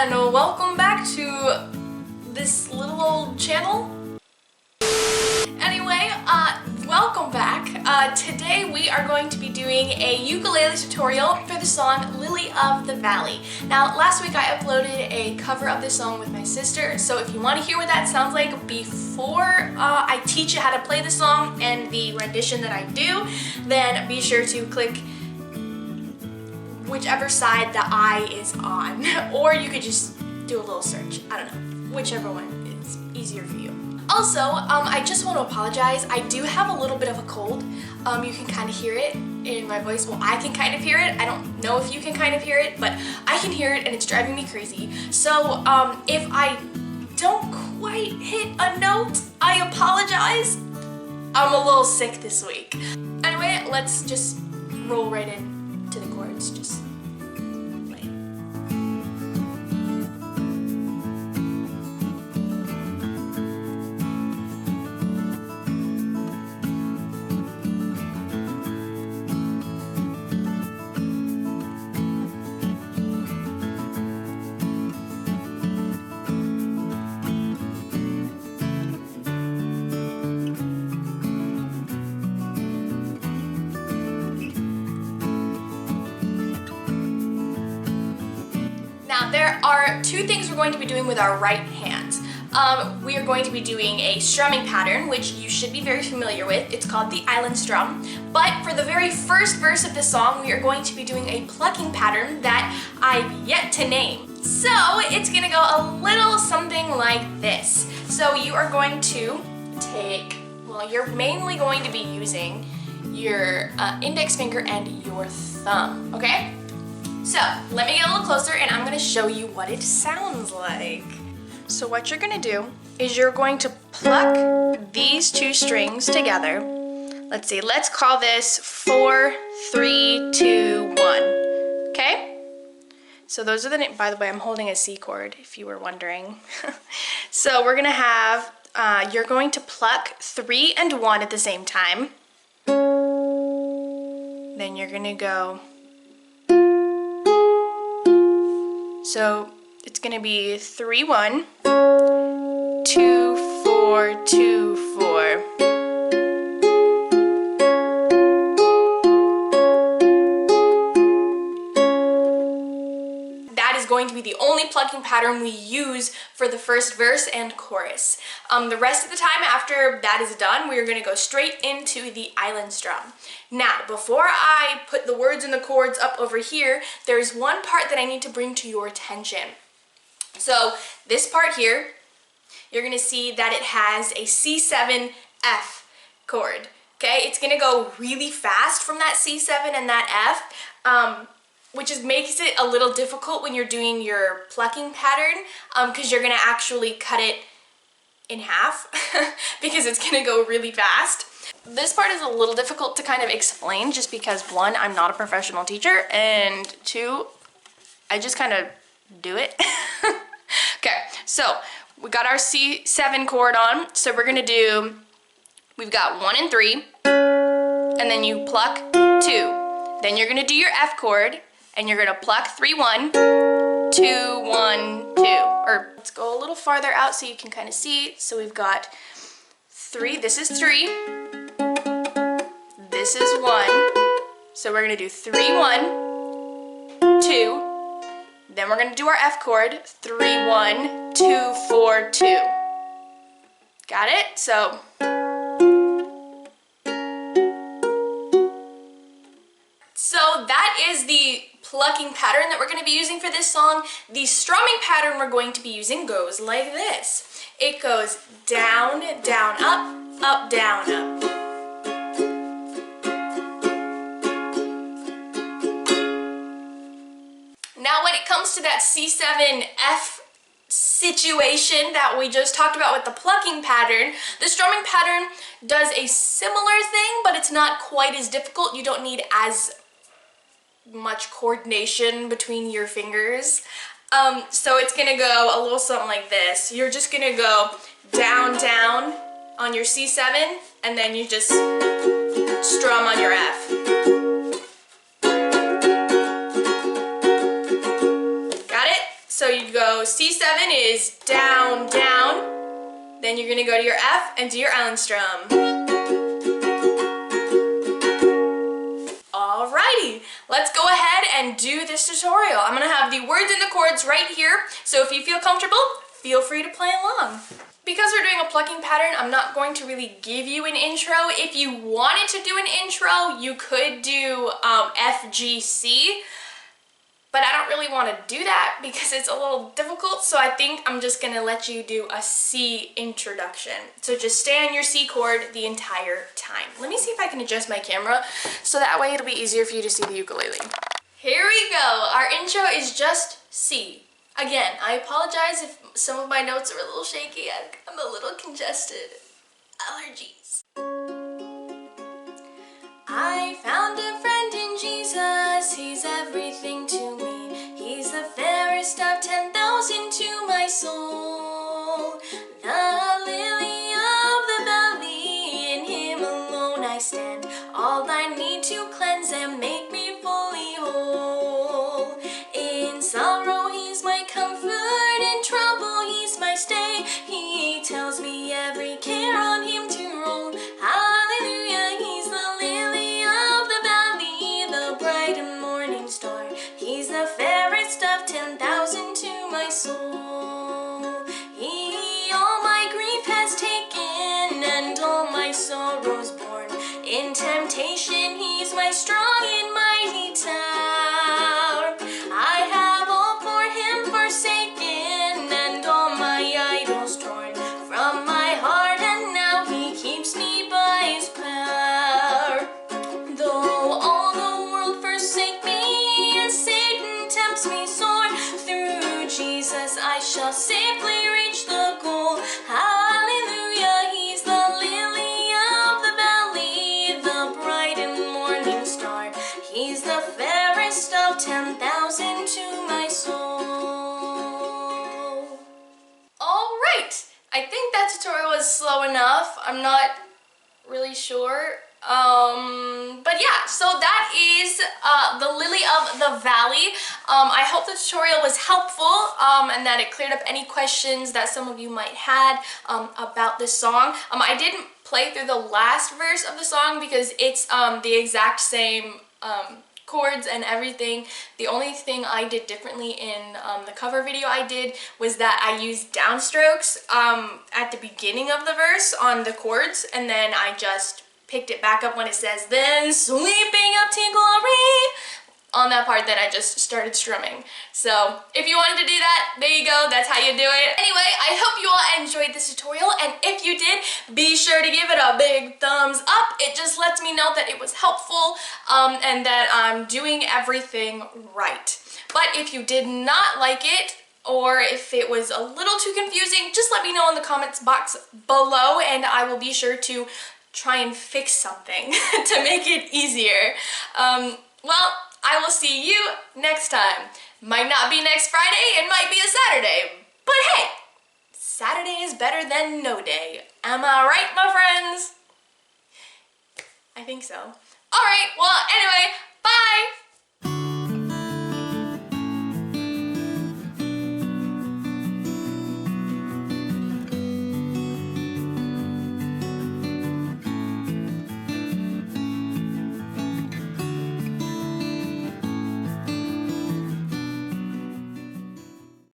and welcome back to this little old channel. Anyway, welcome back. Today we are going to be doing a ukulele tutorial for the song Lily of the Valley. Now, last week I uploaded a cover of this song with my sister, so if you want to hear what that sounds like before I teach you how to play the song and the rendition that I do, then be sure to click whichever side the eye is on, or you could just do a little search. I don't know, whichever one is easier for you. Also, I just want to apologize. I do have a little bit of a cold. You can kind of hear it in my voice. Well, I can kind of hear it. I don't know if you can kind of hear it, but I can hear it and it's driving me crazy. So if I don't quite hit a note, I apologize. I'm a little sick this week. Anyway, let's just roll right into the chords. Just play. Now, there are two things we're going to be doing with our right hand. We are going to be doing a strumming pattern, which you should be very familiar with. It's called the island strum. But for the very first verse of the song, we are going to be doing a plucking pattern that I've yet to name. So it's gonna go a little something like this. So you are going to take, well, you're mainly going to be using your index finger and your thumb, okay? So let me get a little closer and I'm gonna show you what it sounds like. So what you're gonna do is you're going to pluck these two strings together. Let's see, let's call this 4, 3, 2, 1, okay? So those are the, by the way, I'm holding a C chord if you were wondering. So we're gonna have, you're going to pluck 3 and 1 at the same time. Then you're gonna go, so it's gonna be 3, 1, 2, 4, 2, 4. That is going to be the only plucking pattern we use for the first verse and chorus. The rest of the time after that is done, we are gonna go straight into the island strum. Now, before I put the words and the chords up over here, there's one part that I need to bring to your attention. So this part here, you're gonna see that it has a C7 F chord, okay? It's gonna go really fast from that C7 and that F, which makes it a little difficult when you're doing your plucking pattern, because you're gonna actually cut it in half because it's gonna go really fast. This part is a little difficult to kind of explain just because, one, I'm not a professional teacher, and two, I just kind of do it. Okay, so we got our C7 chord on, so we're gonna do, we've got 1 and 3, and then you pluck 2. Then you're gonna do your F chord, and you're gonna pluck 3, 1, 2, 1, 2. Or let's go a little farther out so you can kind of see. So we've got 3, this is 3, this is 1. So we're gonna do 3, 1, 2. Then we're gonna do our F chord, 3, 1, 2, 4, 2. Got it? So that is the plucking pattern that we're going to be using for this song. The strumming pattern we're going to be using goes like this. It goes down, down, up, up, down, up. Now when it comes to that C7 F situation that we just talked about with the plucking pattern, the strumming pattern does a similar thing, but it's not quite as difficult. You don't need as much coordination between your fingers. So it's gonna go a little something like this. You're just gonna go down, down on your C7, and then you just strum on your F. Got it? So you go C7 is down, down. Then you're gonna go to your F and do your island strum. Alrighty, let's go ahead and do this tutorial. I'm gonna have the words and the chords right here, so if you feel comfortable, feel free to play along. Because we're doing a plucking pattern, I'm not going to really give you an intro. If you wanted to do an intro, you could do F, G, C, but I don't really want to do that because it's a little difficult, so I think I'm just gonna let you do a C introduction. So just stay on your C chord the entire time. Let me see if I can adjust my camera so that way it'll be easier for you to see the ukulele. Here we go. Our intro is just C. Again, I apologize if some of my notes are a little shaky. I'm a little congested. Allergies. I found a friend in Jesus. He's everything to me. He's the fairest of 10,000 to my soul. The lily of the valley, in him alone I stand. All I need to cleanse and make me fully whole. In sorrow he's my comfort, in trouble he's my stay. He tells me every care on him to roll. Hallelujah, he's the lily of the valley, the bright and morning star. He's the fairest of 10,000 to my soul. He all my grief has taken and all my sorrows borne. In temptation he's my strong and mighty tower. I have all for him forsaken and all my idols torn from my heart, and now he keeps me by his power. Though all the world forsake me and Satan tempts me sore, through Jesus I shall safely reach the goal. Hallelujah, he's the lily of the valley, the bright and morning star. He's the fairest of 10,000 to my soul. Alright, I think that tutorial was slow enough. I'm not really sure. But yeah, so that is the Lily of the Valley. I hope the tutorial was helpful and that it cleared up any questions that some of you might had about this song. I didn't play through the last verse of the song because it's the exact same chords and everything. The only thing I did differently in the cover video I did was that I used downstrokes at the beginning of the verse on the chords, and then I just picked it back up when it says, then sweeping up to glory. On that part, then I just started strumming. So if you wanted to do that, there you go, that's how you do it. Anyway, I hope you all enjoyed this tutorial, and if you did, be sure to give it a big thumbs up. It just lets me know that it was helpful and that I'm doing everything right. But if you did not like it, or if it was a little too confusing, just let me know in the comments box below, and I will be sure to try and fix something to make it easier. Well, I will see you next time. Might not be next Friday, it might be a Saturday, but hey, Saturday is better than no day. Am I right, my friends? I think so. Alright, well, anyway,